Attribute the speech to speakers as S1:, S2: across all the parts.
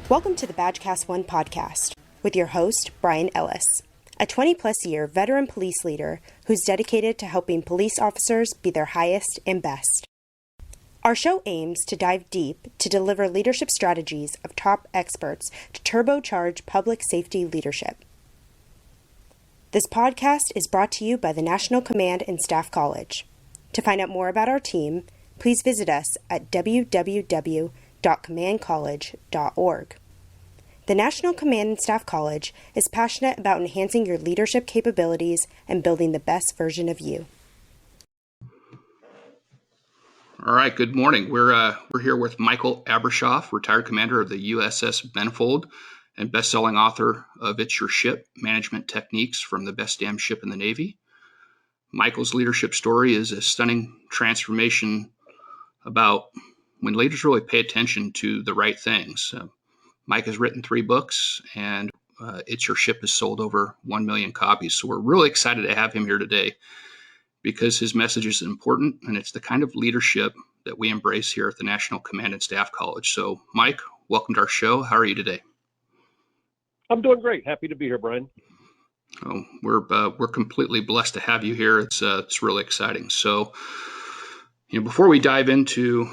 S1: Welcome to the Badgecast 1 podcast with your host, Brian Ellis, a 20-plus year veteran police leader who's dedicated to helping police officers be their highest and best. Our show aims to dive deep to deliver leadership strategies of top experts to turbocharge public safety leadership. This podcast is brought to you by the National Command and Staff College. To find out more about our team, please visit us at www.commandcollege.org. The National Command and Staff College is passionate about enhancing your leadership capabilities and building the best version of you.
S2: All right, good morning. We're here with Michael Abrashoff, retired commander of the USS Benfold and best-selling author of It's Your Ship, Management Techniques from the Best Damn Ship in the Navy. Michael's leadership story is a stunning transformation about when leaders really pay attention to the right things. Mike has written 3 books, and It's Your Ship has sold over 1 million copies. So we're really excited to have him here today because his message is important, and it's the kind of leadership that we embrace here at the National Command and Staff College. So, Mike, welcome to our show. How are you today?
S3: I'm doing great. Happy to be here, Brian.
S2: Oh, we're completely blessed to have you here. It's really exciting. So, before we dive into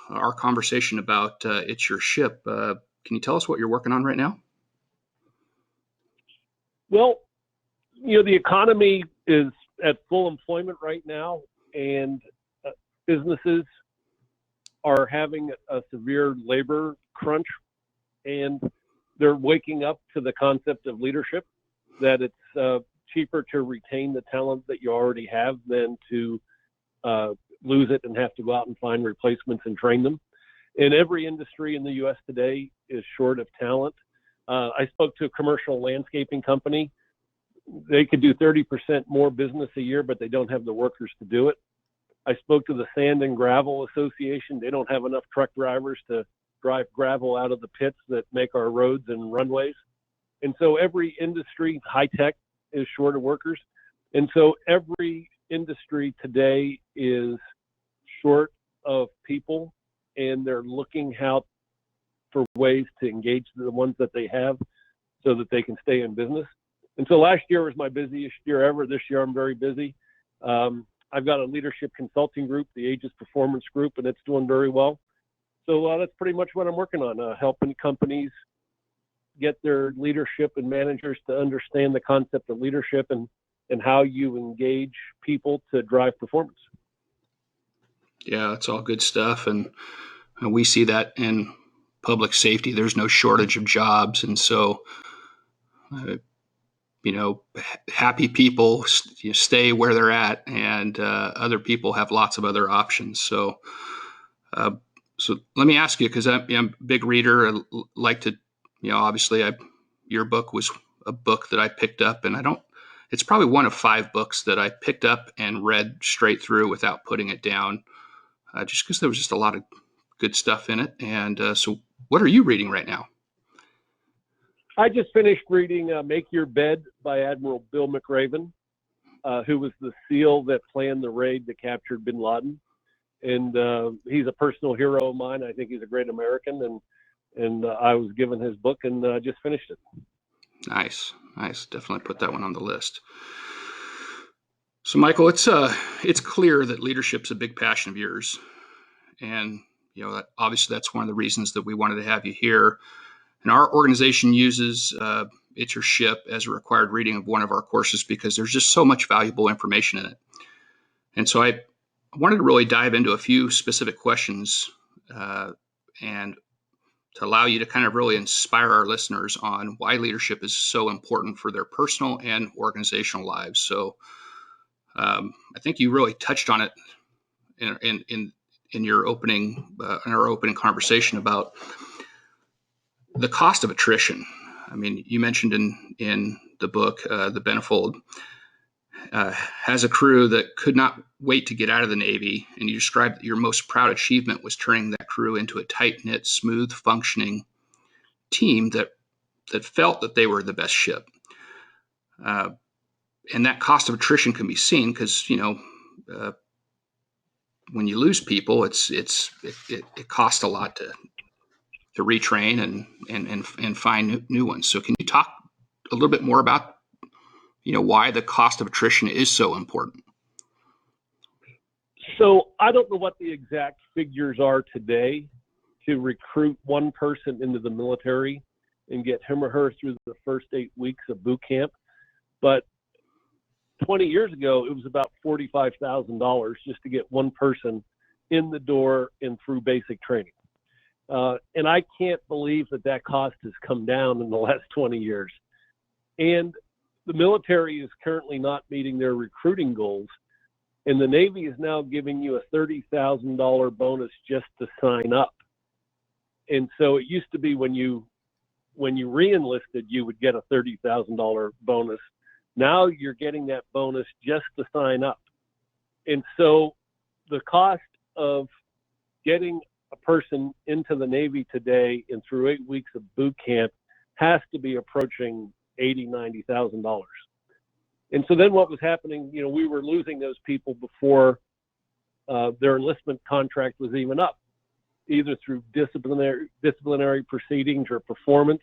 S2: our conversation about It's Your Ship, can you tell us what you're working on right now?
S3: Well, the economy is at full employment right now, and businesses are having a severe labor crunch, and they're waking up to the concept of leadership, that it's cheaper to retain the talent that you already have than to lose it and have to go out and find replacements and train them. And every industry in the U.S. today is short of talent. I spoke to a commercial landscaping company. They could do 30% more business a year, but they don't have the workers to do it. I spoke to the Sand and Gravel Association. They don't have enough truck drivers to drive gravel out of the pits that make our roads and runways. And so every industry, high tech, is short of workers. And so every industry today is short of people, and they're looking out for ways to engage the ones that they have so that they can stay in business. And so last year was my busiest year ever. This year I'm very busy. I've got a leadership consulting group, the Aegis Performance Group, and it's doing very well. So that's pretty much what I'm working on, helping companies get their leadership and managers to understand the concept of leadership and how you engage people to drive performance.
S2: Yeah, that's all good stuff. And we see that in public safety. There's no shortage of jobs. And so, happy people stay where they're at, and other people have lots of other options. So let me ask you, because I'm a big reader. I like to, obviously your book was a book that I picked up, and it's probably one of 5 books that I picked up and read straight through without putting it down, just because there was just a lot of good stuff in it. And so what are you reading right now?
S3: I just finished reading Make Your Bed by Admiral Bill McRaven, who was the SEAL that planned the raid that captured bin Laden. And he's a personal hero of mine. I think he's a great American. And I was given his book and just finished it.
S2: Nice. Definitely put that one on the list. So, Michael, it's clear that leadership's a big passion of yours. And, obviously that's one of the reasons that we wanted to have you here. And our organization uses It's Your Ship as a required reading of one of our courses because there's just so much valuable information in it. And so I wanted to really dive into a few specific questions and to allow you to kind of really inspire our listeners on why leadership is so important for their personal and organizational lives. So I think you really touched on it in your opening in our opening conversation about the cost of attrition. I mean, you mentioned in the book, the Benfold has a crew that could not wait to get out of the Navy, and you described that your most proud achievement was turning that crew into a tight-knit, smooth functioning team that felt that they were the best ship. And that cost of attrition can be seen because when you lose people, it costs a lot retrain and find new ones. So can you talk a little bit more about, why the cost of attrition is so important?
S3: So I don't know what the exact figures are today to recruit one person into the military and get him or her through the first 8 weeks of boot camp. But 20 years ago, it was about $45,000 just to get one person in the door and through basic training. And I can't believe that cost has come down in the last 20 years. And the military is currently not meeting their recruiting goals. And the Navy is now giving you a $30,000 bonus just to sign up. And so it used to be when you re-enlisted, you would get a $30,000 bonus. Now you're getting that bonus just to sign up. And so the cost of getting a person into the Navy today and through 8 weeks of boot camp has to be approaching $80,000, $90,000. And so then what was happening, we were losing those people before their enlistment contract was even up, either through disciplinary proceedings or performance.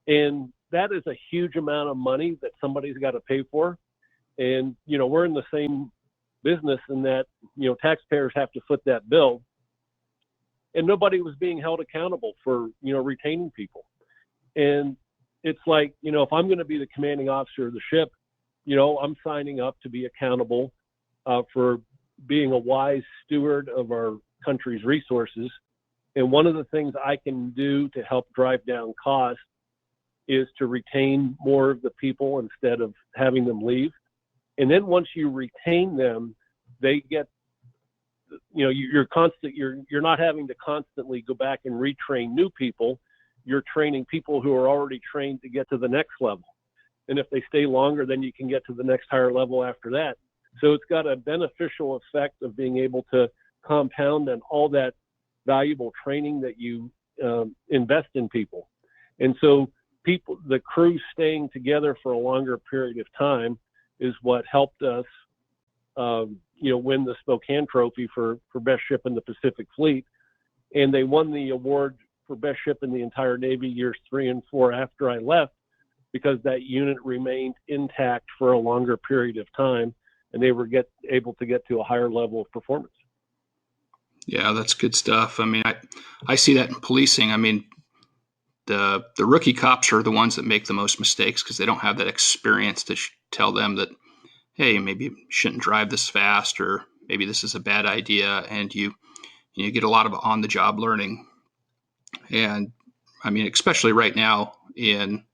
S3: And that is a huge amount of money that somebody's got to pay for. And, we're in the same business in that, taxpayers have to foot that bill. And nobody was being held accountable for, retaining people. And it's like, if I'm going to be the commanding officer of the ship, I'm signing up to be accountable for being a wise steward of our country's resources. And one of the things I can do to help drive down costs is to retain more of the people instead of having them leave. And then once you retain them, they get, you're not having to constantly go back and retrain new people. You're training people who are already trained to get to the next level. And if they stay longer, then you can get to the next higher level after that. So it's got a beneficial effect of being able to compound on all that valuable training that you invest in people. And so the crew staying together for a longer period of time is what helped us, win the Spokane Trophy for best ship in the Pacific Fleet. And they won the award for best ship in the entire Navy years 3 and 4 after I left, because that unit remained intact for a longer period of time, and they were able to get to a higher level of performance.
S2: Yeah, that's good stuff. I mean, I see that in policing. I mean, the rookie cops are the ones that make the most mistakes because they don't have that experience to tell them that, hey, maybe you shouldn't drive this fast, or maybe this is a bad idea, and you get a lot of on-the-job learning. And I mean, especially right now in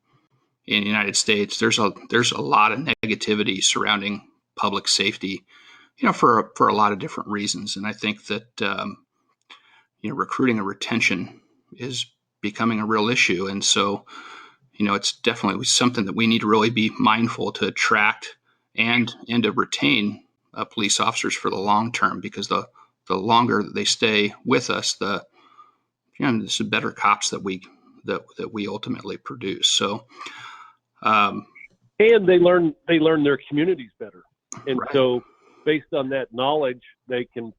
S2: the United States, there's a lot of negativity surrounding public safety, for a lot of different reasons. And I think that recruiting and retention is becoming a real issue. And so, it's definitely something that we need to really be mindful to attract and to retain police officers for the long term, because the longer that they stay with us, the better cops that we ultimately produce. So,
S3: and they learn their communities better. And
S2: right.
S3: So based on that knowledge, they can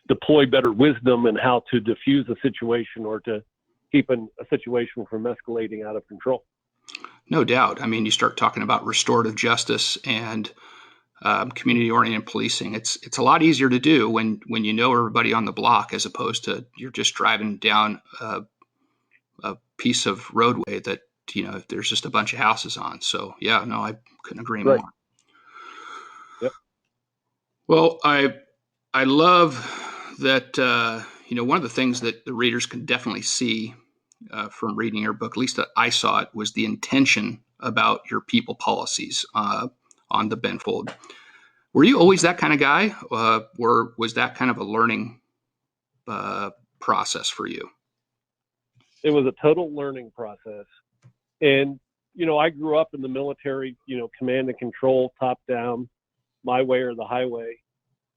S3: deploy better wisdom in how to diffuse a situation or to keep a situation from escalating out of control.
S2: No doubt. I mean, you start talking about restorative justice and community-oriented policing. It's a lot easier to do when you know everybody on the block, as opposed to you're just driving down a piece of roadway that there's just a bunch of houses on. So yeah, no, I couldn't agree more.
S3: Yep.
S2: Well, I love that. One of the things that the readers can definitely see from reading your book, at least that I saw it, was the intention about your people policies on the Benfold. Were you always that kind of guy, or was that kind of a learning process for you?
S3: It was a total learning process. And, I grew up in the military, command and control, top down, my way or the highway.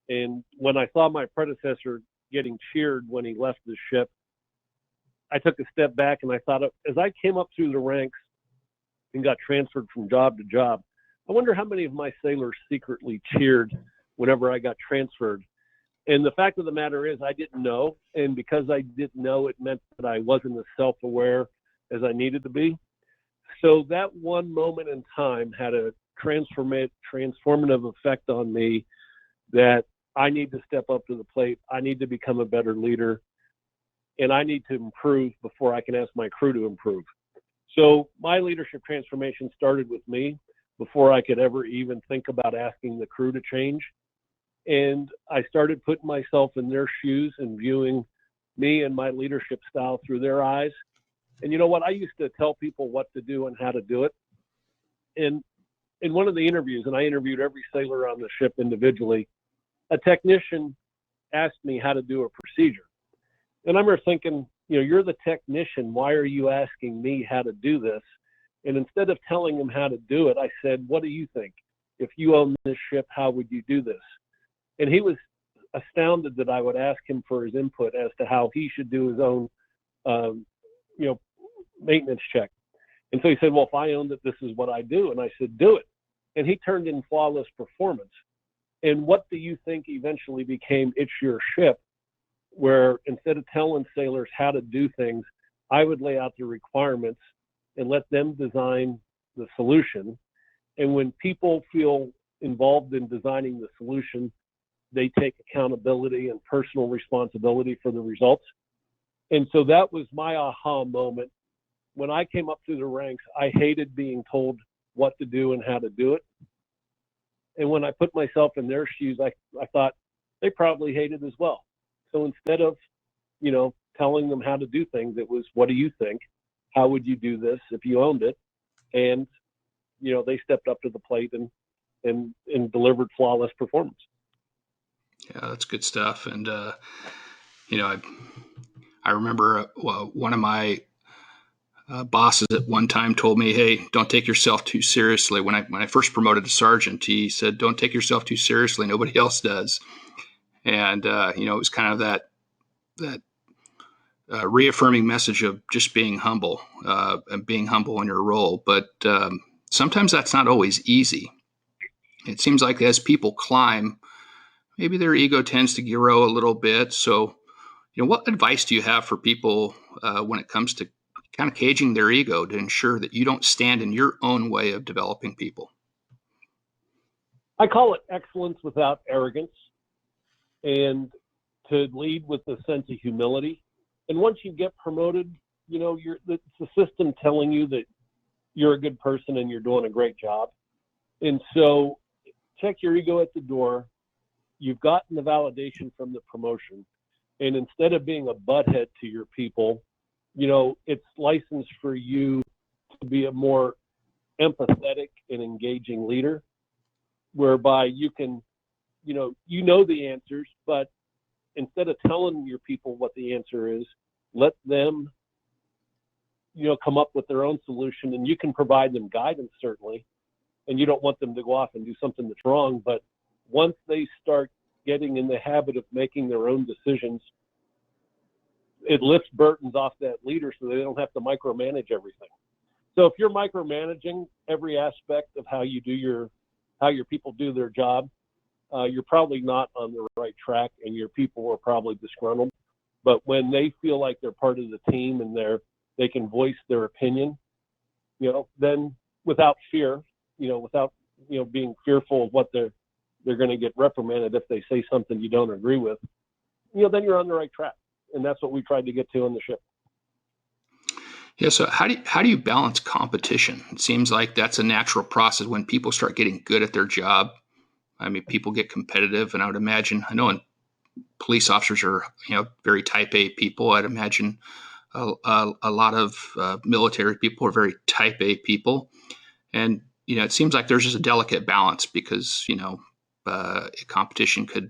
S3: And when I saw my predecessor getting cheered when he left the ship, I took a step back and I thought, as I came up through the ranks and got transferred from job to job, I wonder how many of my sailors secretly cheered whenever I got transferred. And the fact of the matter is I didn't know. And because I didn't know, it meant that I wasn't as self-aware as I needed to be. So that one moment in time had a transformative effect on me that I need to step up to the plate. I need to become a better leader, and I need to improve before I can ask my crew to improve. So my leadership transformation started with me before I could ever even think about asking the crew to change. And I started putting myself in their shoes and viewing me and my leadership style through their eyes. And you know what? I used to tell people what to do and how to do it. And in one of the interviews, and I interviewed every sailor on the ship individually, a technician asked me how to do a procedure. And I remember thinking, you're the technician. Why are you asking me how to do this? And instead of telling him how to do it, I said, what do you think? If you own this ship, how would you do this? And he was astounded that I would ask him for his input as to how he should do his own, maintenance check. And so he said, well, if I owned it, this is what I do. And I said, do it. And he turned in flawless performance. And what do you think eventually became It's Your Ship, where instead of telling sailors how to do things, I would lay out the requirements and let them design the solution. And when people feel involved in designing the solution, they take accountability and personal responsibility for the results. And so that was my aha moment. When I came up through the ranks, I hated being told what to do and how to do it. And when I put myself in their shoes, I thought they probably hated as well. So instead of, telling them how to do things, it was, what do you think? How would you do this if you owned it? And, they stepped up to the plate and delivered flawless performance.
S2: Yeah, that's good stuff. And, I remember one of my bosses at one time told me, hey, don't take yourself too seriously. When I first promoted to sergeant, he said, don't take yourself too seriously. Nobody else does. And, it was kind of that reaffirming message of just being humble and being humble in your role. But sometimes that's not always easy. It seems like as people climb, maybe their ego tends to grow a little bit. So, what advice do you have for people when it comes to kind of caging their ego to ensure that you don't stand in your own way of developing people?
S3: I call it excellence without arrogance, and to lead with a sense of humility. And once you get promoted, it's the system telling you that you're a good person and you're doing a great job. And so check your ego at the door. You've gotten the validation from the promotion. And instead of being a butthead to your people, it's licensed for you to be a more empathetic and engaging leader, whereby you can, the answers, but instead of telling your people what the answer is, let them, come up with their own solution, and you can provide them guidance, certainly. And you don't want them to go off and do something that's wrong. But once they start getting in the habit of making their own decisions, it lifts burdens off that leader so they don't have to micromanage everything. So if you're micromanaging every aspect of how your people do their job, you're probably not on the right track, and your people are probably disgruntled. But when they feel like they're part of the team and they can voice their opinion, then without fear, without being fearful of what they're going to get reprimanded if they say something you don't agree with, then you're on the right track. And that's what we tried to get to on the ship.
S2: Yeah. So how do you balance competition? It seems like that's a natural process when people start getting good at their job. I mean, people get competitive, and I would imagine, I know police officers are, very type A people. I'd imagine a lot of military people are very type A people. And, it seems like there's just a delicate balance because, competition can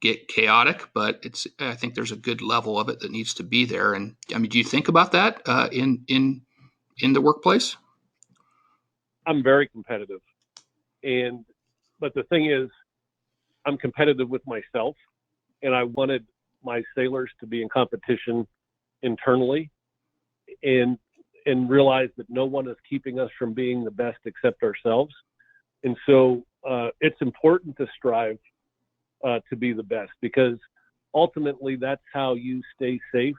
S2: get chaotic, but I think there's a good level of it that needs to be there. And I mean, do you think about that in the workplace?
S3: I'm very competitive. But the thing is, I'm competitive with myself, and I wanted my sailors to be in competition internally and realize that no one is keeping us from being the best except ourselves. And so it's important to strive to be the best, because ultimately that's how you stay safe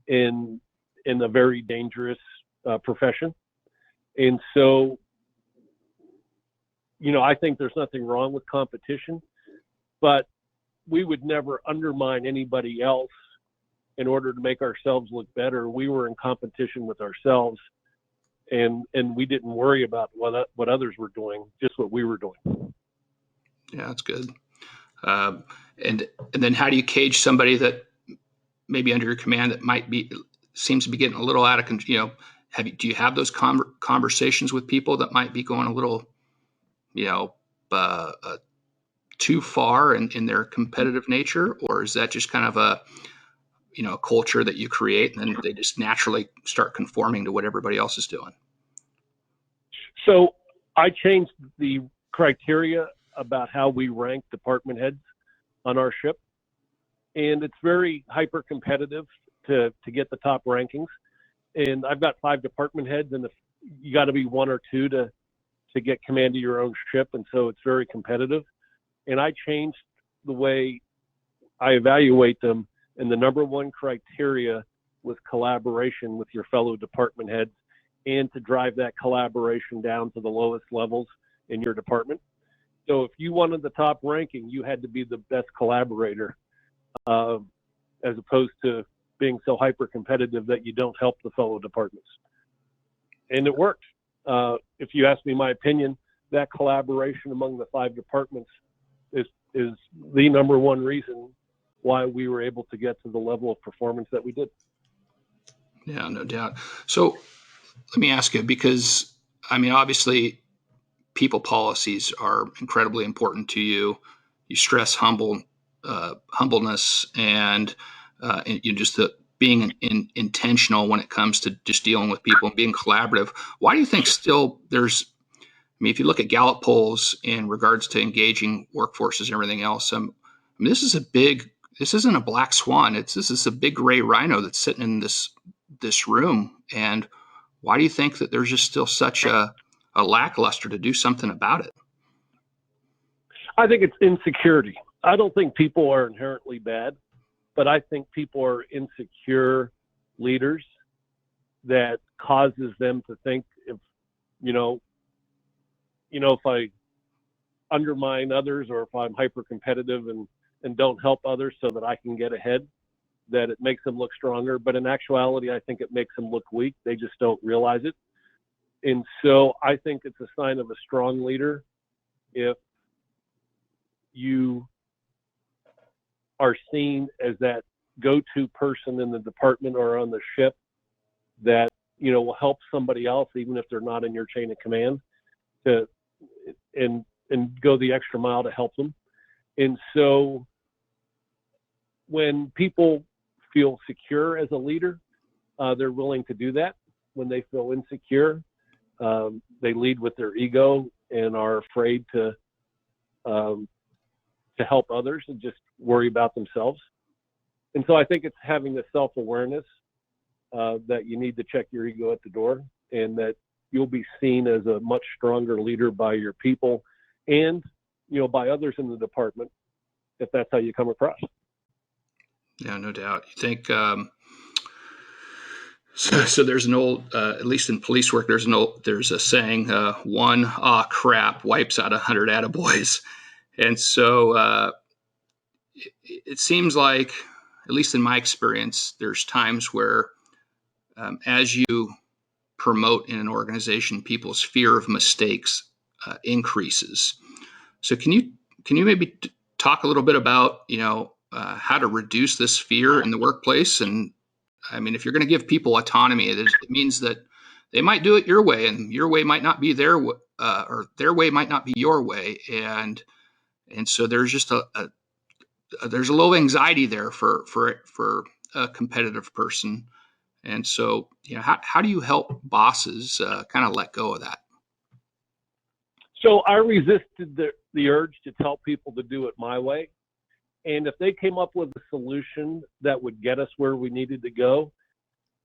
S3: in a very dangerous profession. And so, I think there's nothing wrong with competition, but we would never undermine anybody else in order to make ourselves look better. We were in competition with ourselves, and we didn't worry about what others were doing, just what we were doing.
S2: Yeah, that's good. And then how do you cage somebody that maybe under your command that seems to be getting a little out of control? Do you have those conversations with people that might be going a little, too far in their competitive nature, or is that just kind of a culture that you create and then they just naturally start conforming to what everybody else is doing?
S3: So I changed the criteria about how we rank department heads on our ship, and it's very hyper competitive to get the top rankings. And I've got 5 department heads, and you got to be 1 or 2 to get command of your own ship, and so it's very competitive. And I changed the way I evaluate them, and the number 1 criteria was collaboration with your fellow department heads, and to drive that collaboration down to the lowest levels in your department. So if you wanted the top ranking, you had to be the best collaborator, as opposed to being so hyper competitive that you don't help the fellow departments. And it worked. If you ask me my opinion, that collaboration among the 5 departments is the number 1 reason why we were able to get to the level of performance that we did.
S2: Yeah, no doubt. So let me ask you, because obviously people policies are incredibly important to you. You stress humbleness and just being intentional when it comes to just dealing with people and being collaborative. Why do you think still if you look at Gallup polls in regards to engaging workforces and everything else, this isn't a black swan. This is a big gray rhino that's sitting in this room. And why do you think that there's just still such a lackluster to do something about it?
S3: I think it's insecurity. I don't think people are inherently bad, but I think people are insecure leaders that causes them to think if I undermine others, or if I'm hyper competitive and don't help others so that I can get ahead, that it makes them look stronger. But in actuality, I think it makes them look weak. They just don't realize it. And so I think it's a sign of a strong leader if you are seen as that go-to person in the department or on the ship that will help somebody else, even if they're not in your chain of command, and go the extra mile to help them. And so when people feel secure as a leader, they're willing to do that. When they feel insecure, they lead with their ego and are afraid to help others and just worry about themselves. And so I think it's having the self-awareness that you need to check your ego at the door, and that you'll be seen as a much stronger leader by your people and by others in the department, if that's how you come across.
S2: Yeah, no doubt. You think so there's an old, at least in police work, there's a saying, one crap wipes out 100 attaboys. And so it seems like, at least in my experience, there's times where as you promote in an organization, people's fear of mistakes increases. So can you maybe talk a little bit about how to reduce this fear in the workplace? And if you're going to give people autonomy, it means that they might do it your way, and your way might not be their or their way might not be your way, and so there's just there's a little anxiety there for a competitive person. And so, how do you help bosses kind of let go of that?
S3: So I resisted the urge to tell people to do it my way. And if they came up with a solution that would get us where we needed to go,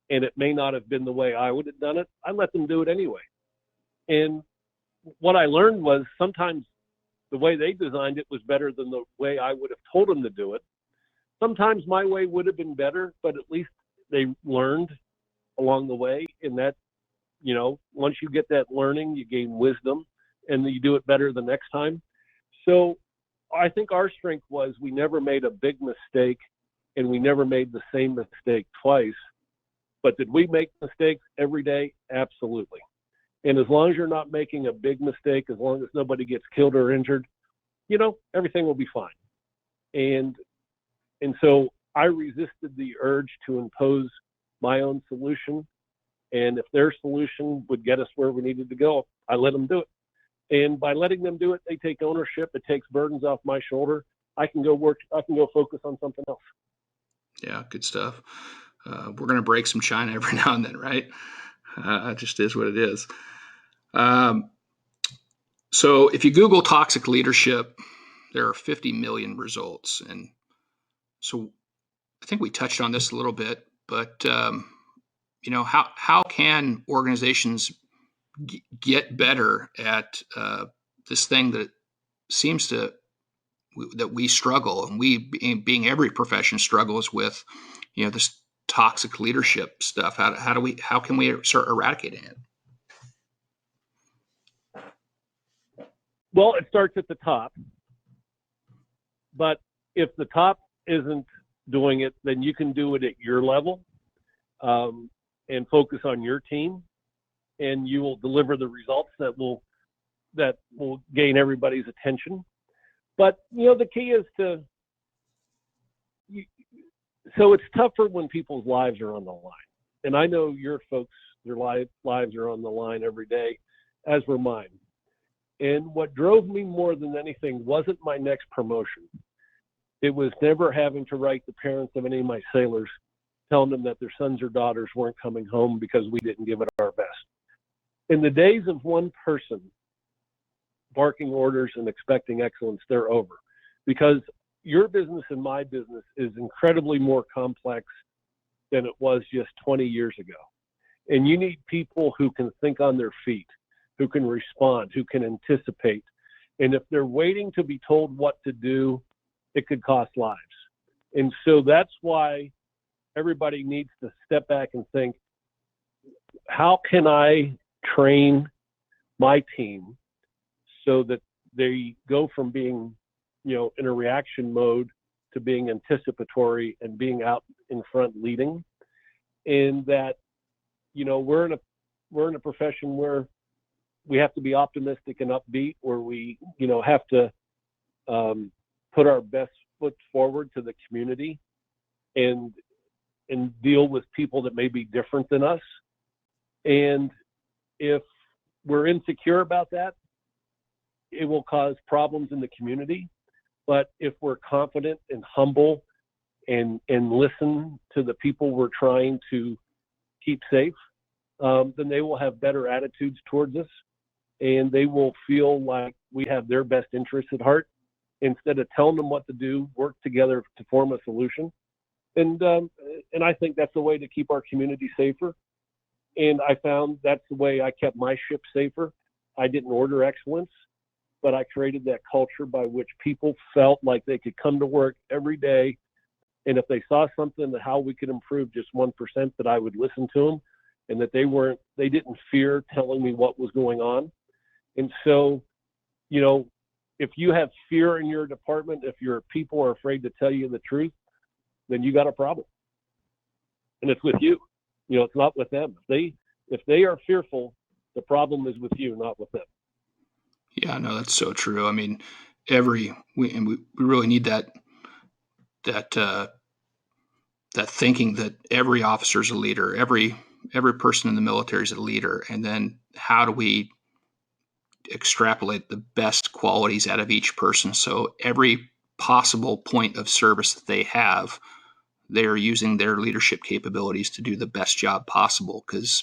S3: and it may not have been the way I would have done it, I let them do it anyway. And what I learned was sometimes the way they designed it was better than the way I would have told them to do it. Sometimes my way would have been better, but at least they learned along the way. And that, once you get that learning, you gain wisdom and you do it better the next time. So I think our strength was we never made a big mistake and we never made the same mistake twice. But did we make mistakes every day? Absolutely. And as long as you're not making a big mistake, as long as nobody gets killed or injured, everything will be fine. And so I resisted the urge to impose my own solution. And if their solution would get us where we needed to go, I let them do it. And by letting them do it, they take ownership. It takes burdens off my shoulder. I can go focus on something else.
S2: Yeah, good stuff. We're going to break some china every now and then, right? It just is what it is. So if you Google toxic leadership, there are 50 million results. And so I think we touched on this a little bit, but how can organizations get better at this thing that seems that we struggle, and we being every profession struggles with, this toxic leadership stuff. How can we start eradicating it?
S3: Well, it starts at the top, but if the top isn't doing it, then you can do it at your level, and focus on your team, and you will deliver the results that will gain everybody's attention. But the key is so it's tougher when people's lives are on the line. And I know your folks, their lives are on the line every day, as were mine. And what drove me more than anything wasn't my next promotion. It was never having to write the parents of any of my sailors, telling them that their sons or daughters weren't coming home because we didn't give it our best. In the days of one person barking orders and expecting excellence, they're over. Because your business and my business is incredibly more complex than it was just 20 years ago. And you need people who can think on their feet, who can respond, who can anticipate. And if they're waiting to be told what to do, it could cost lives. And so that's why everybody needs to step back and think, how can I train my team so that they go from being, in a reaction mode to being anticipatory and being out in front leading? And that, we're in a profession where we have to be optimistic and upbeat, where we, have to put our best foot forward to the community and deal with people that may be different than us. And if we're insecure about that, it will cause problems in the community. But if we're confident and humble and listen to the people we're trying to keep safe, then they will have better attitudes towards us, and they will feel like we have their best interests at heart. Instead of telling them what to do, work together to form a solution. And I think that's the way to keep our community safer. And I found that's the way I kept my ship safer. I didn't order excellence, but I created that culture by which people felt like they could come to work every day. And if they saw something that how we could improve just 1%, that I would listen to them, and that they didn't fear telling me what was going on. And so, if you have fear in your department, if your people are afraid to tell you the truth, then you got a problem. And it's with you. It's not with them. If they are fearful, the problem is with you, not with them.
S2: Yeah, no, that's so true. I mean, we really need that thinking that every officer is a leader, every person in the military is a leader, and then how do we extrapolate the best qualities out of each person? So every possible point of service that they have, they're using their leadership capabilities to do the best job possible. Because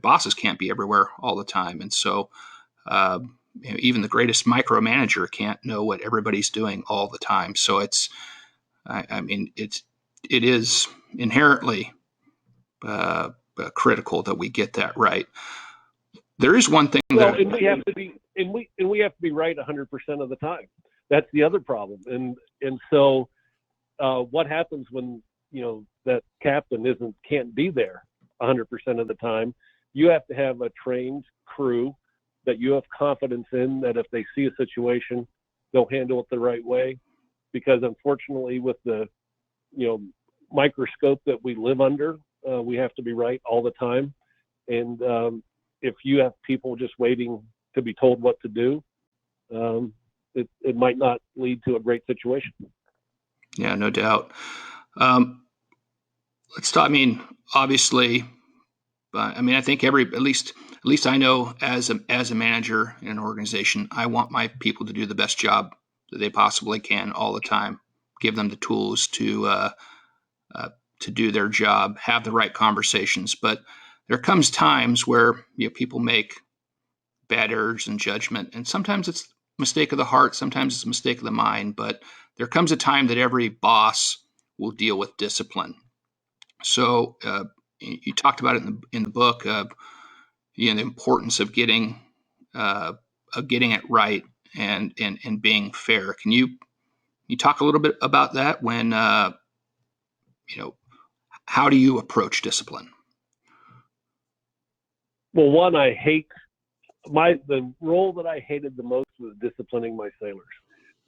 S2: bosses can't be everywhere all the time, and so even the greatest micromanager can't know what everybody's doing all the time. So it is inherently critical that we get that right. There is one thing
S3: and we have to be we have to be right 100% of the time. That's the other problem. And so what happens when, that captain can't be there 100% of the time? You have to have a trained crew that you have confidence in, that if they see a situation, they'll handle it the right way. Because unfortunately, with the, microscope that we live under, we have to be right all the time. And if you have people just waiting to be told what to do, it might not lead to a great situation.
S2: Yeah, no doubt. Let's talk. I mean, obviously, I think at least I know as a manager in an organization, I want my people to do the best job that they possibly can all the time. Give them the tools to do their job, have the right conversations. But there comes times where people make bad errors in judgment, and sometimes it's a mistake of the heart, sometimes it's a mistake of the mind. But there comes a time that every boss will deal with discipline. So you talked about it in the book, the importance of getting it right and being fair. Can you talk a little bit about that? When how do you approach discipline?
S3: Well, one, I hate the role that I hated the most was disciplining my sailors.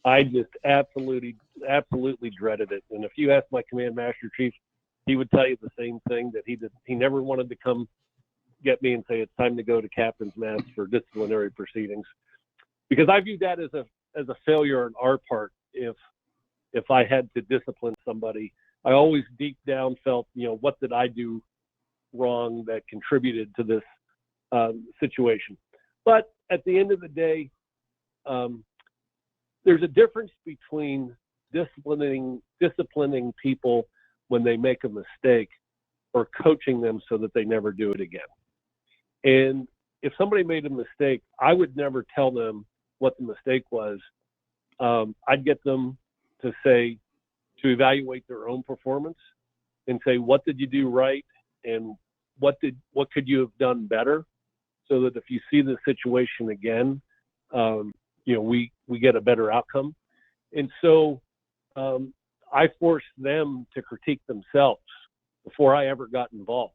S3: I just absolutely dreaded it. And if you ask my command master chief, he would tell you the same thing, that he never wanted to come get me and say it's time to go to captain's mast for disciplinary proceedings, because I viewed that as a failure on our part. If I had to discipline somebody, I always deep down felt, what did I do wrong that contributed to this situation? But at the end of the day, there's a difference between disciplining people when they make a mistake, or coaching them so that they never do it again. And if somebody made a mistake, I would never tell them what the mistake was. I'd get them to evaluate their own performance and say, what did you do right? And what could you have done better? So that if you see the situation again, we get a better outcome. And so I forced them to critique themselves before I ever got involved.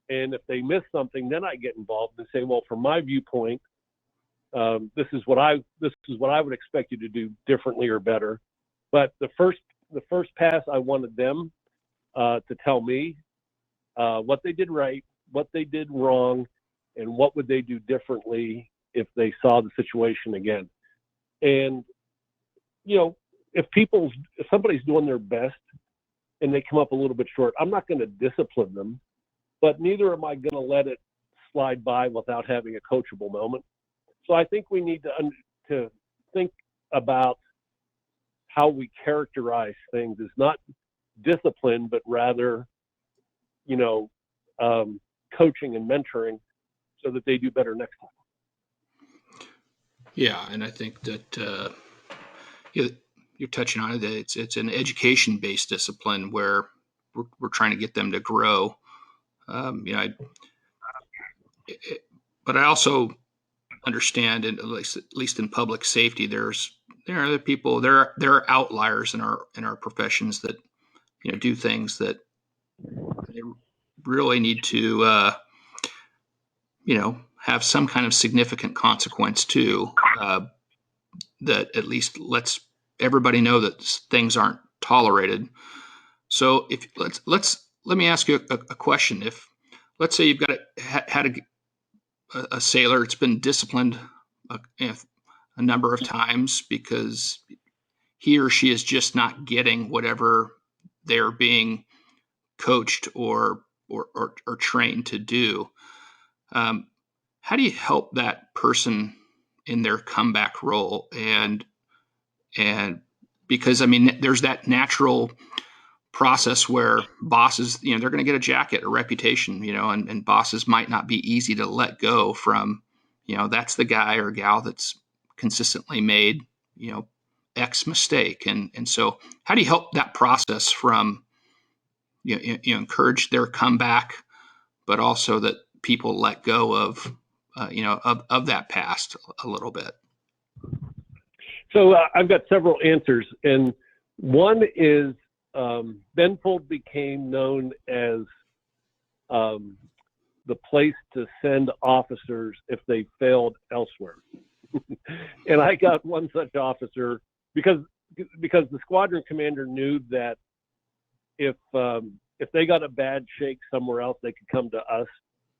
S3: And if they miss something, then I get involved and say, well, from my viewpoint, this is what I would expect you to do differently or better. But the first pass, I wanted them to tell me what they did right, what they did wrong, and what would they do differently if they saw the situation again. And if somebody's doing their best and they come up a little bit short, I'm not going to discipline them, but neither am I going to let it slide by without having a coachable moment. So I think we need to think about how we characterize things as not discipline, but rather, coaching and mentoring so that they do better next time.
S2: Yeah, and I think that you're touching on it. It's an education-based discipline where we're trying to get them to grow. But I also understand, and at least in public safety, there are other people. There are outliers in our professions that do things that they really need to have some kind of significant consequence to, that at least lets everybody know that things aren't tolerated. So let me ask you a question. If, let's say, you've got had a sailor that's been disciplined a number of times because he or she is just not getting whatever they're being coached or trained to do. How do you help that person in their comeback role? And because there's that natural process where bosses, they're going to get a jacket, a reputation, and bosses might not be easy to let go from. That's the guy or gal that's consistently made, X mistake. And so how do you help that process from, encourage their comeback, but also that people let go of of that past a little bit?
S3: So I've got several answers, and one is Benfold became known as the place to send officers if they failed elsewhere. And I got one such officer because the squadron commander knew that if they got a bad shake somewhere else, they could come to us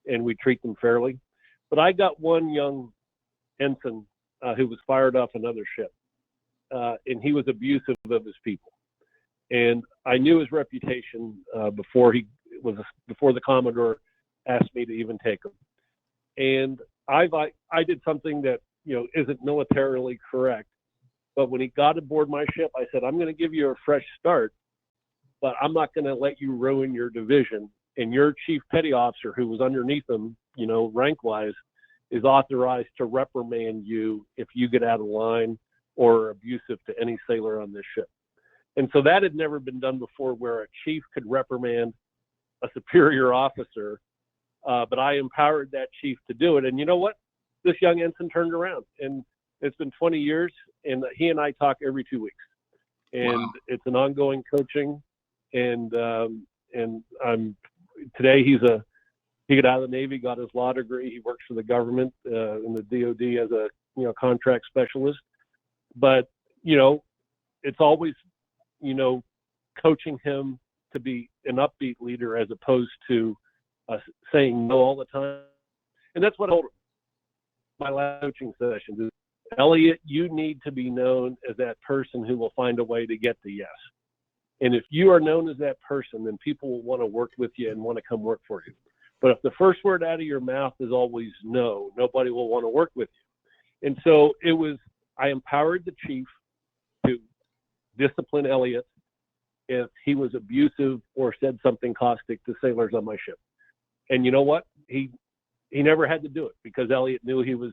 S3: and we treat them fairly. But I got one young ensign who was fired off another ship, and he was abusive of his people. And I knew his reputation before the Commodore asked me to even take him. And I did something that isn't militarily correct. But when he got aboard my ship, I said, I'm going to give you a fresh start, but I'm not going to let you ruin your division. And your chief petty officer, who was underneath him, rank-wise, is authorized to reprimand you if you get out of line or are abusive to any sailor on this ship. And so that had never been done before, where a chief could reprimand a superior officer, but I empowered that chief to do it. And you know what? This young ensign turned around, and it's been 20 years, and he and I talk every 2 weeks. And
S2: Wow.
S3: It's an ongoing coaching. And today he got out of the Navy, got his law degree. He works for the government in the DOD as a contract specialist. But it's always coaching him to be an upbeat leader as opposed to saying no all the time. And that's what I told him my last coaching sessions is, Elliot, you need to be known as that person who will find a way to get the yes. And if you are known as that person, then people will want to work with you and want to come work for you. But if the first word out of your mouth is always no, nobody will want to work with you. And so I empowered the chief to discipline Elliot if he was abusive or said something caustic to sailors on my ship. And you know what? He never had to do it because Elliot knew he was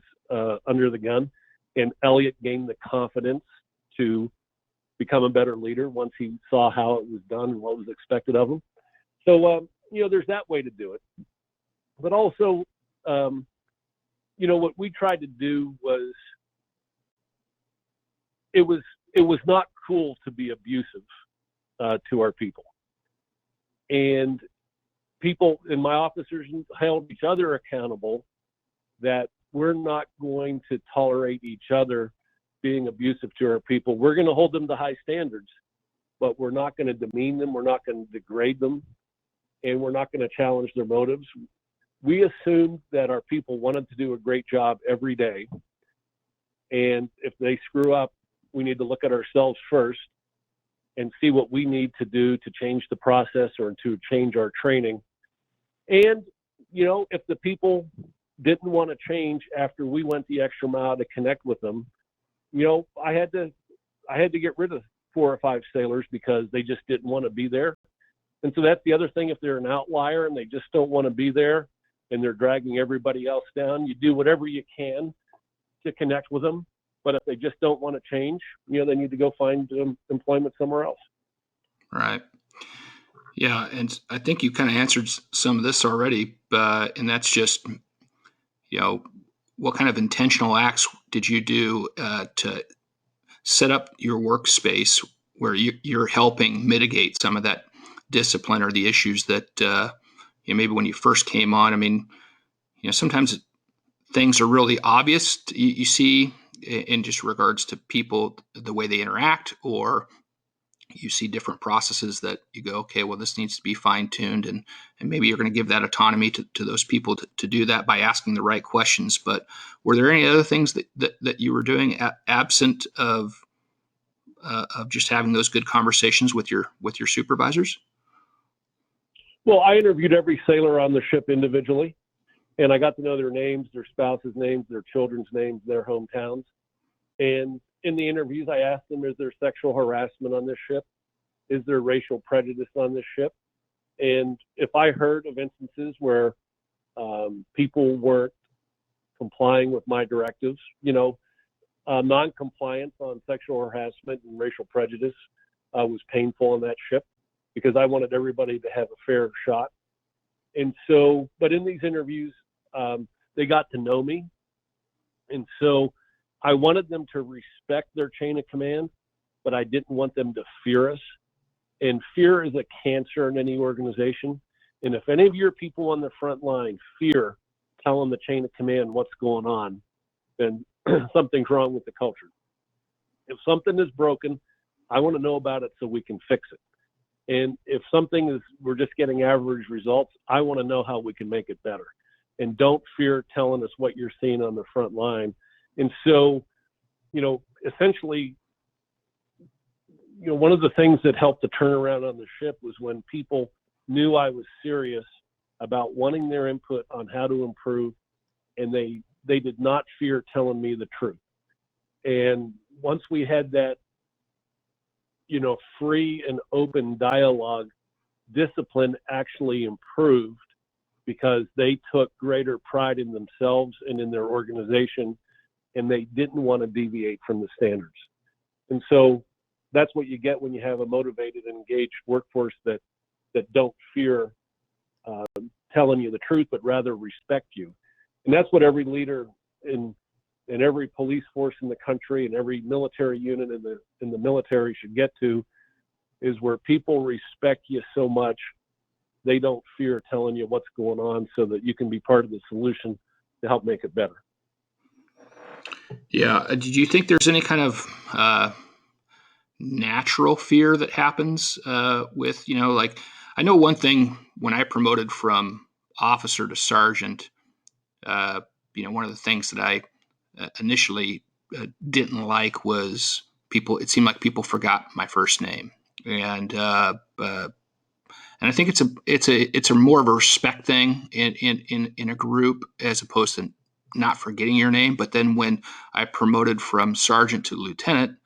S3: under the gun, and Elliot gained the confidence to become a better leader once he saw how it was done and what was expected of him. So, there's that way to do it. But also, what we tried to do was, it was not cool to be abusive to our people. And people and my officers held each other accountable that we're not going to tolerate each other being abusive to our people. We're going to hold them to high standards, but we're not going to demean them. We're not going to degrade them, and we're not going to challenge their motives. We assumed that our people wanted to do a great job every day. And if they screw up, we need to look at ourselves first and see what we need to do to change the process or to change our training. And, if the people didn't want to change after we went the extra mile to connect with them, I had to get rid of 4 or 5 sailors because they just didn't want to be there. And so that's the other thing. If they're an outlier and they just don't want to be there and they're dragging everybody else down, you do whatever you can to connect with them. But if they just don't want to change, they need to go find employment somewhere else.
S2: Right. Yeah. And I think you kind of answered some of this already, and that's just, what kind of intentional acts did you do to set up your workspace where you're helping mitigate some of that discipline or the issues that, maybe when you first came on? I mean, sometimes things are really obvious. You see in just regards to people, the way they interact, or you see different processes that you go, okay, well, this needs to be fine-tuned, and maybe you're going to give that autonomy to those people to do that by asking the right questions. But were there any other things that you were doing absent of just having those good conversations with your supervisors?
S3: Well, I interviewed every sailor on the ship individually, and I got to know their names, their spouses' names, their children's names, their hometowns. And in the interviews, I asked them, is there sexual harassment on this ship? Is there racial prejudice on this ship? And if I heard of instances where people weren't complying with my directives, non-compliance on sexual harassment and racial prejudice was painful on that ship because I wanted everybody to have a fair shot. And so, but in these interviews, they got to know me. And so I wanted them to respect their chain of command, but I didn't want them to fear us. And fear is a cancer in any organization. And if any of your people on the front line fear telling the chain of command what's going on, then something's wrong with the culture. If something is broken, I want to know about it so we can fix it. And if we're just getting average results, I want to know how we can make it better. And don't fear telling us what you're seeing on the front line. And so, essentially, one of the things that helped the turnaround on the ship was when people knew I was serious about wanting their input on how to improve, and they did not fear telling me the truth. And once we had that, free and open dialogue, discipline actually improved because they took greater pride in themselves and in their organization, and they didn't want to deviate from the standards. And so that's what you get when you have a motivated and engaged workforce that don't fear telling you the truth, but rather respect you. And that's what every leader in every police force in the country and every military unit in the military should get to, is where people respect you so much they don't fear telling you what's going on so that you can be part of the solution to help make it better.
S2: Yeah. Did you think there's any kind of natural fear that happens with, I know one thing when I promoted from officer to sergeant, one of the things that I initially didn't like was it seemed like people forgot my first name. And I think it's a more of a respect thing in a group as opposed to not forgetting your name. But then when I promoted from sergeant to lieutenant,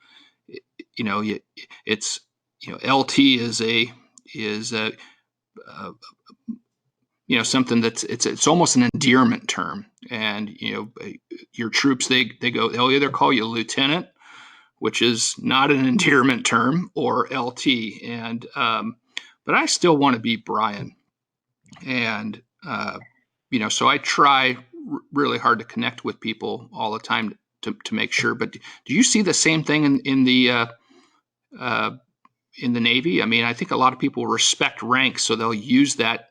S2: it's LT is something that's it's almost an endearment term. And your troops they'll either call you lieutenant, which is not an endearment term, or LT. And but I still want to be Brian. And so I try really hard to connect with people all the time to make sure. But do you see the same thing in the Navy? I mean, I think a lot of people respect rank, so they'll use that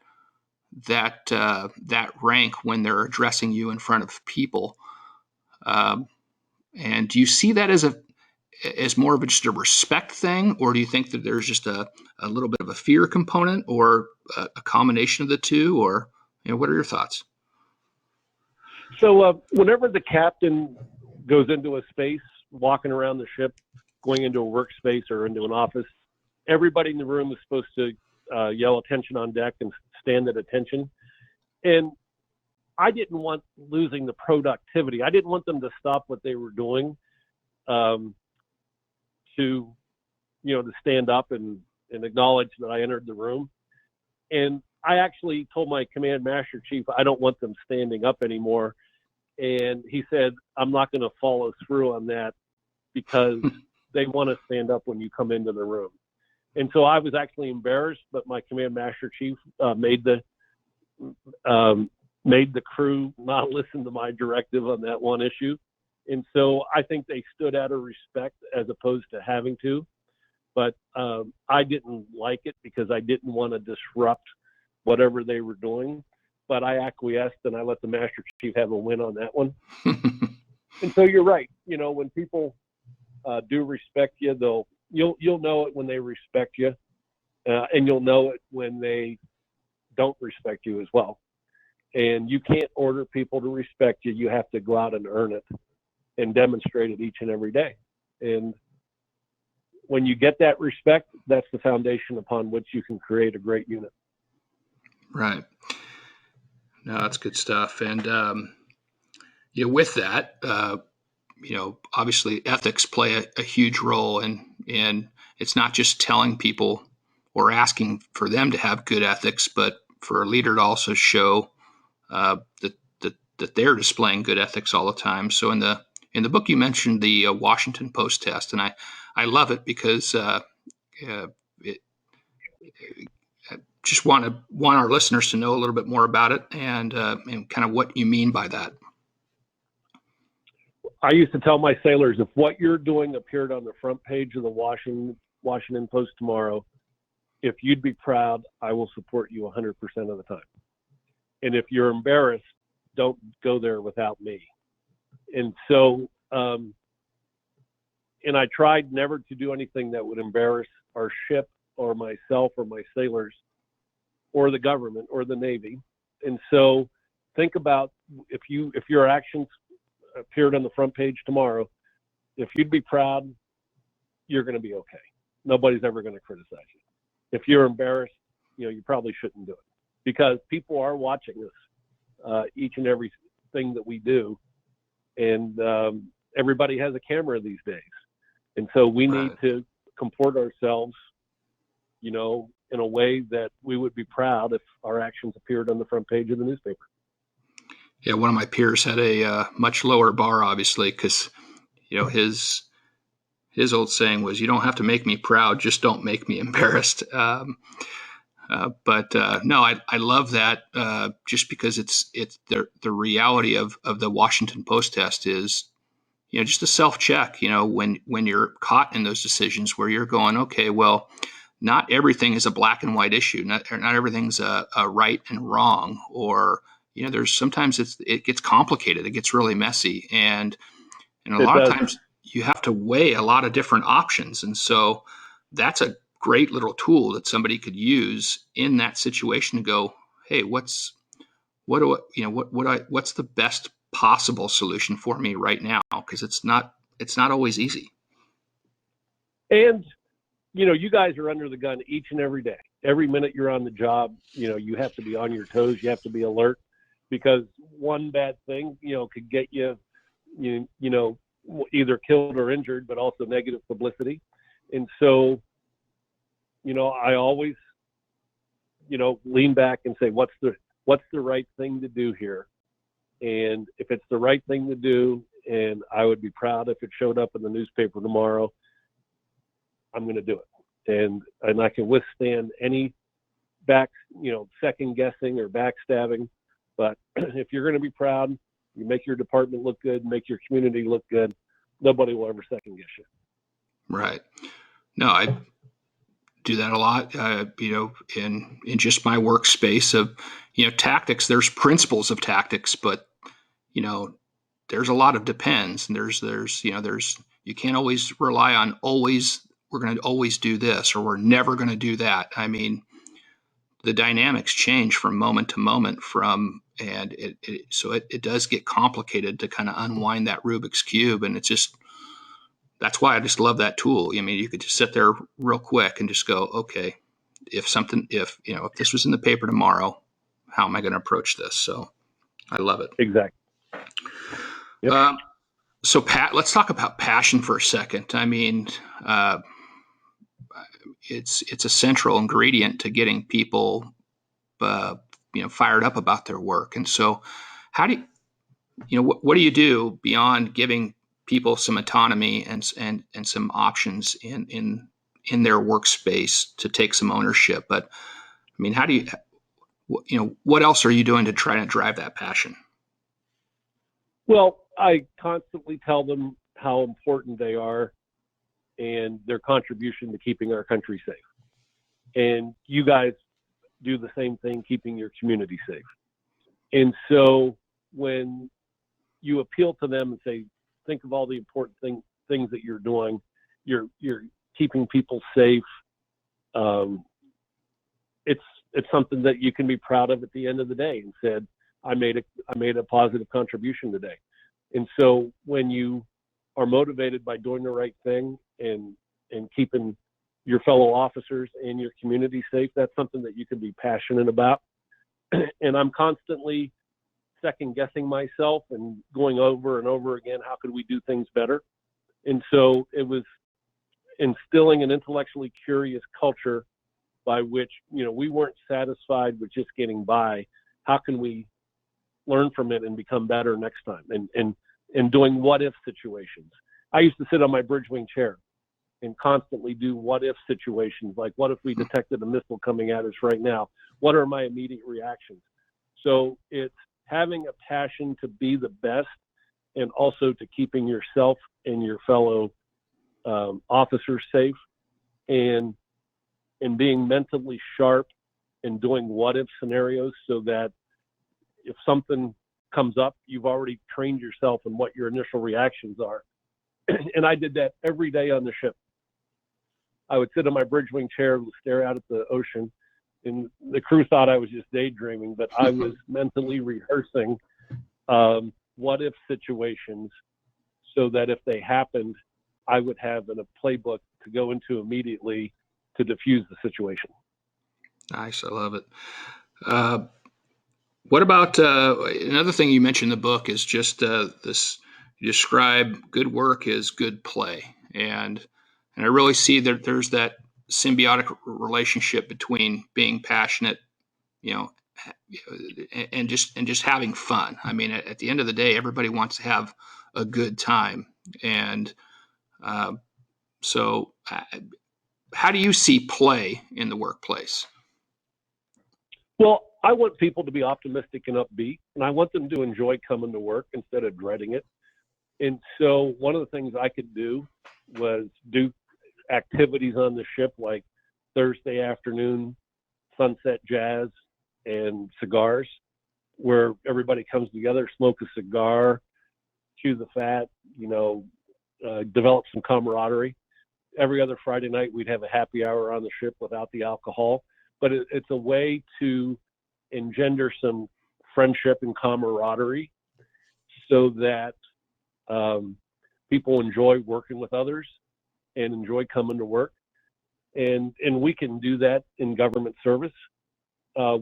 S2: rank when they're addressing you in front of people. And do you see that as more of just a respect thing, or do you think that there's just a little bit of a fear component, or a combination of the two, or what are your thoughts?
S3: So whenever the captain goes into a space, walking around the ship, going into a workspace or into an office, everybody in the room is supposed to yell attention on deck and stand at attention. And I didn't want losing the productivity. I didn't want them to stop what they were doing to stand up and acknowledge that I entered the room. And I actually told my command master chief, I don't want them standing up anymore. And he said, I'm not going to follow through on that because they want to stand up when you come into the room. And so I was actually embarrassed, but my command master chief made the crew not listen to my directive on that one issue. And so I think they stood out of respect as opposed to having to. But I didn't like it because I didn't want to disrupt whatever they were doing. But I acquiesced and I let the master chief have a win on that one. And so you're right. When people do respect you, you'll know it when they respect you, and you'll know it when they don't respect you as well. And you can't order people to respect you. You have to go out and earn it and demonstrate it each and every day. And when you get that respect, that's the foundation upon which you can create a great unit.
S2: Right. No, that's good stuff. And, with that, obviously ethics play a huge role, and it's not just telling people or asking for them to have good ethics, but for a leader to also show that they're displaying good ethics all the time. So in the book, you mentioned the Washington Post test, and I love it because just want our listeners to know a little bit more about it and kind of what you mean by that.
S3: I used to tell my sailors, if what you're doing appeared on the front page of the Washington Post tomorrow, if you'd be proud, I will support you 100% of the time. And if you're embarrassed, don't go there without me. And so, and I tried never to do anything that would embarrass our ship or myself or my sailors or the government or the Navy. And so think about if your actions appeared on the front page tomorrow, if you'd be proud, you're going to be okay. Nobody's ever going to criticize you. If you're embarrassed, you probably shouldn't do it, because people are watching us, each and every thing that we do. And everybody has a camera these days. And so we need to comport ourselves, in a way that we would be proud if our actions appeared on the front page of the newspaper.
S2: Yeah, one of my peers had a much lower bar, obviously, because his old saying was, "You don't have to make me proud, just don't make me embarrassed." But no, I love that, just because it's the reality of the Washington Post test is, just a self check. When you're caught in those decisions where you're going, okay, well, not everything is a black and white issue. Not everything's a right and wrong, or there's sometimes it gets complicated. It gets really messy, and a lot of times you have to weigh a lot of different options. And so that's a great little tool that somebody could use in that situation to go, hey, what's the best possible solution for me right now? Because it's not always easy.
S3: And you guys are under the gun each and every day. Every minute you're on the job, you have to be on your toes. You have to be alert, because one bad thing, could get you, either killed or injured, but also negative publicity. And so, I always, lean back and say, what's the right thing to do here? And if it's the right thing to do, and I would be proud if it showed up in the newspaper tomorrow, I'm going to do it. And I can withstand any second guessing or backstabbing. But if you're going to be proud, you make your department look good, make your community look good, nobody will ever second guess you.
S2: Right. No, I do that a lot, in just my workspace of, tactics. There's principles of tactics, but, there's a lot of depends, and there's, you can't always rely on we're going to always do this, or we're never going to do that. I mean, the dynamics change from moment to moment and it does get complicated to kind of unwind that Rubik's Cube. And that's why I just love that tool. I mean, you could just sit there real quick and just go, okay, if this was in the paper tomorrow, how am I going to approach this? So I love it.
S3: Exactly. Yep.
S2: So Pat, let's talk about passion for a second. I mean, it's a central ingredient to getting people, fired up about their work. And so how do what do you do beyond giving people some autonomy and some options in their workspace to take some ownership? But I mean, how do what else are you doing to try to drive that passion?
S3: Well, I constantly tell them how important they are and their contribution to keeping our country safe. And you guys do the same thing, keeping your community safe. And so when you appeal to them and say, think of all the important things that you're doing, you're keeping people safe. It's something that you can be proud of at the end of the day and said, I made a positive contribution today. And so when you are motivated by doing the right thing and keeping your fellow officers and your community safe, that's something that you can be passionate about. And I'm constantly second guessing myself and going over and over again, how could we do things better? And so it was instilling an intellectually curious culture by which, we weren't satisfied with just getting by. How can we learn from it and become better next time? And doing what if situations. I used to sit on my bridge wing chair and constantly do what if situations, like what if we detected a missile coming at us right now? What are my immediate reactions? So it's having a passion to be the best, and also to keeping yourself and your fellow officers safe, and being mentally sharp and doing what if scenarios, so that if something comes up, you've already trained yourself in what your initial reactions are. And I did that every day on the ship. I would sit in my bridge wing chair and stare out at the ocean, and the crew thought I was just daydreaming, but I was mentally rehearsing what if situations, so that if they happened, I would have a playbook to go into immediately to diffuse the situation.
S2: Nice. I love it. What about another thing you mentioned in the book is just this, you describe good work as good play. And I really see that there's that symbiotic relationship between being passionate, you know, and just having fun. I mean, at the end of the day, everybody wants to have a good time. And so how do you see play in the workplace?
S3: Well, I want people to be optimistic and upbeat, and I want them to enjoy coming to work instead of dreading it. And so one of the things I could do was do activities on the ship, like Thursday afternoon sunset jazz and cigars, where everybody comes together, smoke a cigar, chew the fat, develop some camaraderie. Every other Friday night, we'd have a happy hour on the ship without the alcohol. But it's a way to engender some friendship and camaraderie, so that people enjoy working with others and enjoy coming to work. And we can do that in government service.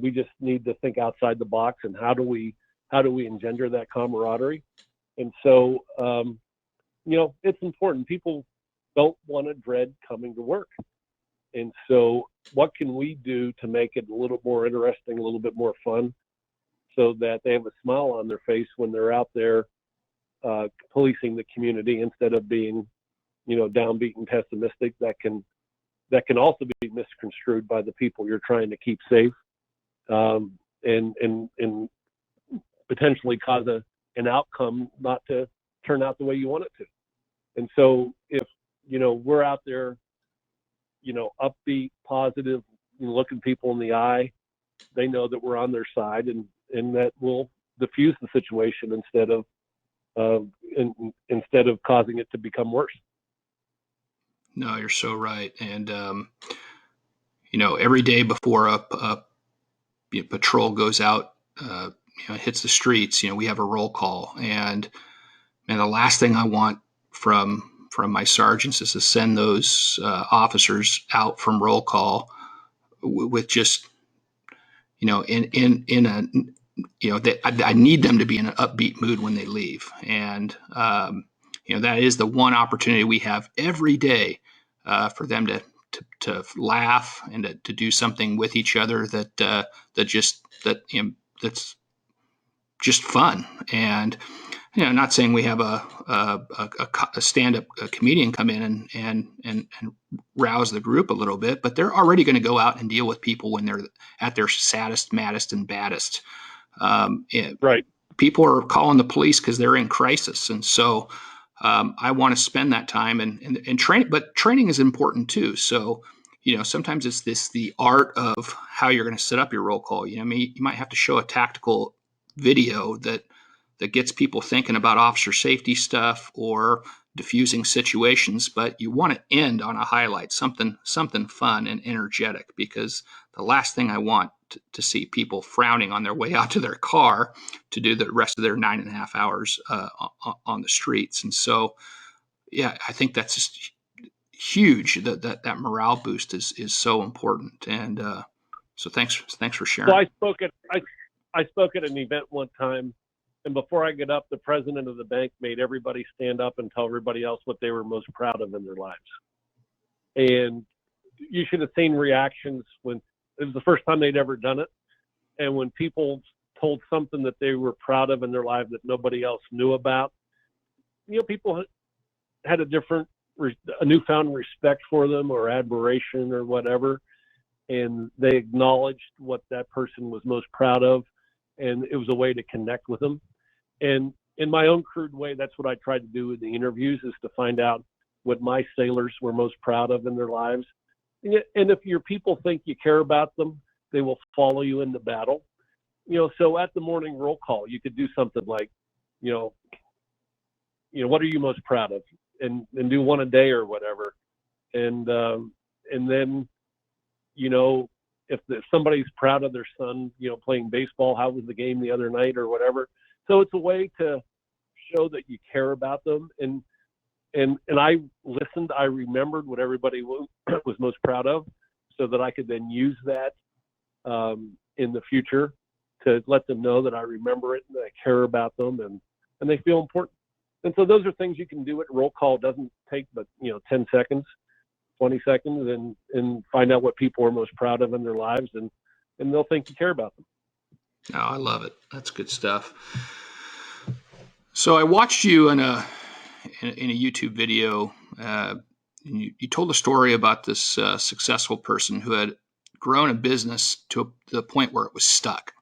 S3: We just need to think outside the box, and how do we engender that camaraderie? And so, it's important. People don't want to dread coming to work. And so what can we do to make it a little more interesting, a little bit more fun, so that they have a smile on their face when they're out there policing the community, instead of being, downbeat and pessimistic? That can also be misconstrued by the people you're trying to keep safe, and potentially cause an outcome not to turn out the way you want it to. And so if, we're out there, upbeat, positive, looking people in the eye, they know that we're on their side, and that we'll diffuse the situation instead of causing it to become worse.
S2: No, you're so right. And, every day before a patrol goes out, hits the streets, we have a roll call. And the last thing I want from my sergeants is to send those officers out from roll call with just, in a, I need them to be in an upbeat mood when they leave. And, that is the one opportunity we have every day for them to laugh and to do something with each other that's just fun. And, not saying we have a stand-up comedian come in and rouse the group a little bit, but they're already going to go out and deal with people when they're at their saddest, maddest, and baddest.
S3: Right.
S2: People are calling the police because they're in crisis, and so I want to spend that time and train. But training is important too. So sometimes it's the art of how you're going to set up your roll call. You might have to show a tactical video that gets people thinking about officer safety stuff or diffusing situations, but you want to end on a highlight, something fun and energetic, because the last thing I want to see people frowning on their way out to their car to do the rest of their 9.5 hours on the streets. And so, yeah, I think that's just huge. That morale boost is so important. And so thanks for sharing.
S3: Well, I spoke at an event one time, and before I get up, the president of the bank made everybody stand up and tell everybody else what they were most proud of in their lives. And you should have seen reactions when it was the first time they'd ever done it. And when people told something that they were proud of in their life that nobody else knew about, people had a different a newfound respect for them or admiration or whatever, and they acknowledged what that person was most proud of, and it was a way to connect with them. And in my own crude way, that's what I tried to do in the interviews, is to find out what my sailors were most proud of in their lives. And if your people think you care about them, they will follow you into battle. So at the morning roll call, you could do something like, what are you most proud of? And do one a day or whatever. And then, if somebody's proud of their son, playing baseball, how was the game the other night or whatever. So it's a way to show that you care about them. And I listened, I remembered what everybody was most proud of, so that I could then use that in the future to let them know that I remember it and that I care about them and they feel important. And so those are things you can do at roll call. It doesn't take but 10 seconds, 20 seconds, and find out what people are most proud of in their lives, and they'll think you care about them.
S2: Oh, I love it. That's good stuff. So I watched you in a YouTube video. And you told a story about this successful person who had grown a business to the point where it was stuck,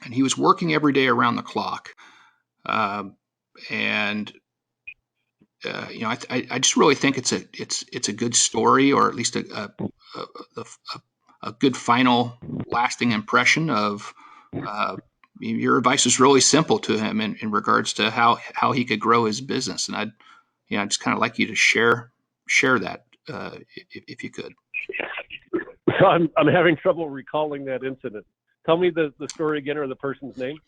S2: and he was working every day around the clock. I just really think it's a good story, or at least a good final lasting impression of. Your advice was really simple to him in regards to how he could grow his business, and I'd just kind of like you to share that if you could.
S3: So I'm having trouble recalling that incident. Tell me the story again, or the person's name.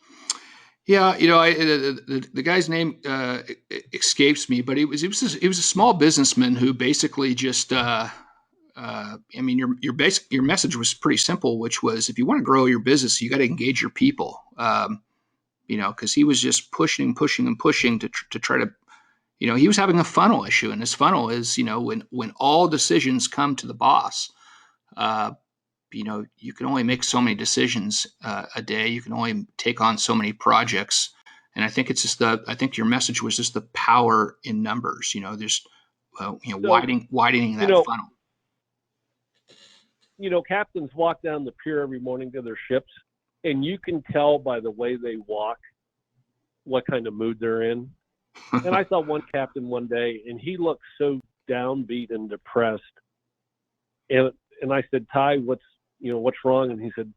S2: Yeah, the guy's name escapes me, but he was a small businessman who basically just. Your message was pretty simple, which was, if you want to grow your business, you got to engage your people. Because he was just pushing to try to. He was having a funnel issue, and his funnel is, when all decisions come to the boss. You can only make so many decisions a day. You can only take on so many projects. And I think I think your message was just the power in numbers, there's, widening that funnel.
S3: Captains walk down the pier every morning to their ships, and you can tell by the way they walk what kind of mood they're in. And I saw one captain one day, and he looked so downbeat and depressed. And I said, Ty, what's wrong? And he said,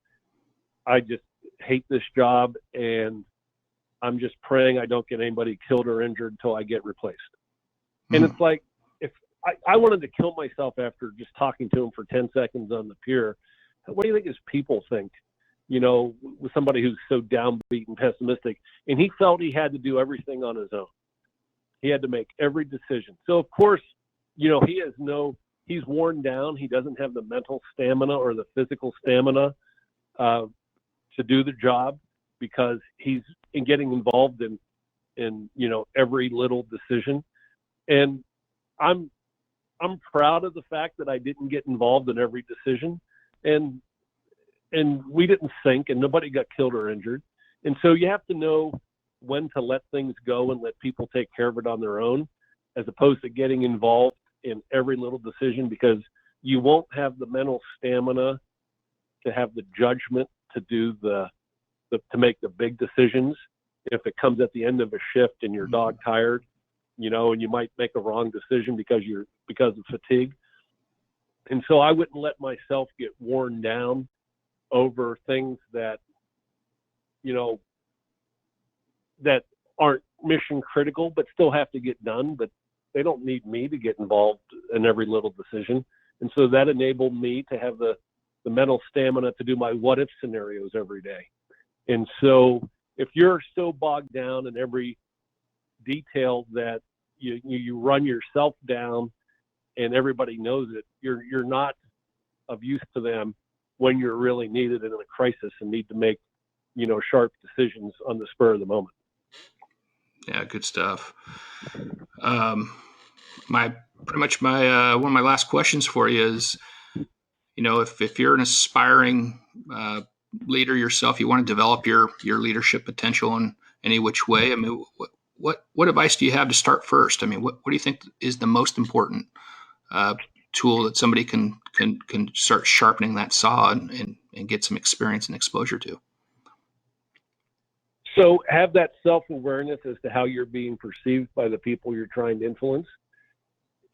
S3: I just hate this job, and I'm just praying I don't get anybody killed or injured until I get replaced. And it's like, if I wanted to kill myself after just talking to him for 10 seconds on the pier. What do you think his people think, with somebody who's so downbeat and pessimistic? And he felt he had to do everything on his own. He had to make every decision. So, of course, he's worn down. He doesn't have the mental stamina or the physical stamina to do the job, because he's getting involved in every little decision. And I'm proud of the fact that I didn't get involved in every decision, and we didn't sink, and nobody got killed or injured. And so you have to know when to let things go and let people take care of it on their own, as opposed to getting involved in every little decision, because you won't have the mental stamina to have the judgment to do to make the big decisions. If it comes at the end of a shift and you're dog tired, and you might make a wrong decision because of fatigue. And so I wouldn't let myself get worn down over things that that aren't mission critical, but still have to get done, but they don't need me to get involved in every little decision. And so that enabled me to have the mental stamina to do my what if scenarios every day. And so if you're so bogged down in every detail that you run yourself down and everybody knows it, you're not of use to them when you're really needed in a crisis and need to make sharp decisions on the spur of the moment.
S2: Yeah, good stuff. One of my last questions for you is, if you're an aspiring leader yourself, you want to develop your leadership potential in any which way. I mean, what advice do you have to start first? I mean, what do you think is the most important tool that somebody can start sharpening that saw and get some experience and exposure to?
S3: So have that self-awareness as to how you're being perceived by the people you're trying to influence.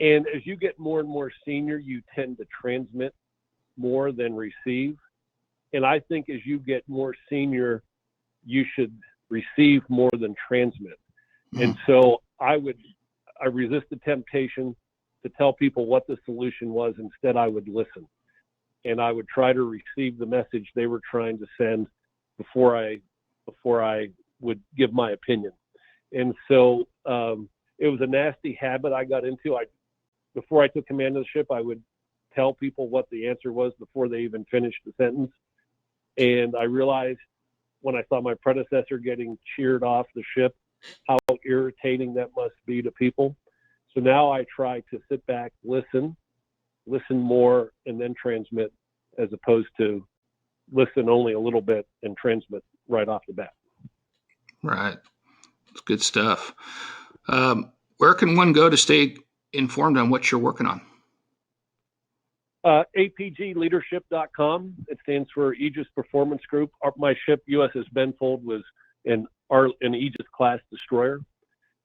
S3: And as you get more and more senior, you tend to transmit more than receive. And I think as you get more senior, you should receive more than transmit. And so I resist the temptation to tell people what the solution was. Instead, I would listen. And I would try to receive the message they were trying to send before I would give my opinion. And so it was a nasty habit I got into. Before I took command of the ship, I would tell people what the answer was before they even finished the sentence. And I realized when I saw my predecessor getting cheered off the ship, how irritating that must be to people. So now I try to sit back, listen more, and then transmit, as opposed to listen only a little bit and transmit right off the bat. Right.
S2: It's good stuff. Where can one go to stay informed on what you're working on?
S3: APGleadership.com. It stands for Aegis Performance Group. My ship, USS Benfold, was an Aegis class destroyer.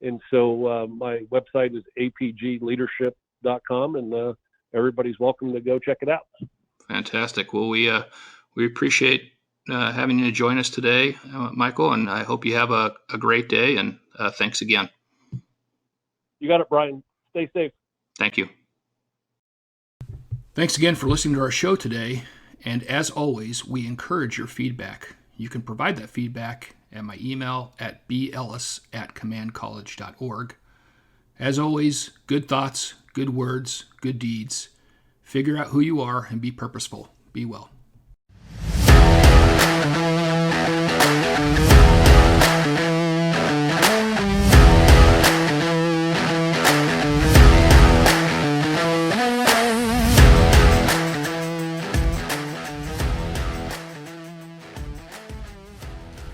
S3: And so my website is apgleadership.com, and everybody's welcome to go check it out.
S2: Fantastic. Well, we appreciate having you join us today, Michael, and I hope you have a great day, and thanks again.
S3: You got it, Brian. Stay safe.
S2: Thank you. Thanks again for listening to our show today. And as always, we encourage your feedback. You can provide that feedback at my email at bellis@commandcollege.org. As always, good thoughts, good words, good deeds. Figure out who you are and be purposeful. Be well.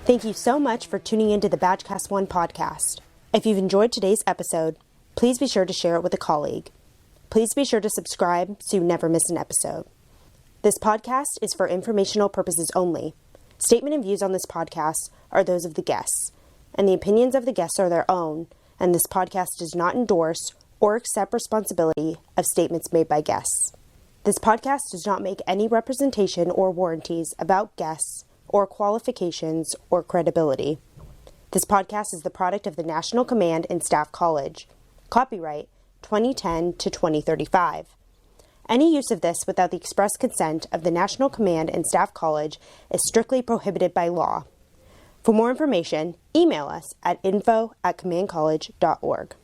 S1: Thank you so much for tuning into the Badgecast 1 podcast. If you've enjoyed today's episode, please be sure to share it with a colleague. Please be sure to subscribe so you never miss an episode. This podcast is for informational purposes only. Statement and views on this podcast are those of the guests, and the opinions of the guests are their own, and this podcast does not endorse or accept responsibility of statements made by guests. This podcast does not make any representation or warranties about guests or qualifications or credibility. This podcast is the product of the National Command and Staff College. Copyright 2010 to 2035. Any use of this without the express consent of the National Command and Staff College is strictly prohibited by law. For more information, email us at info@commandcollege.org.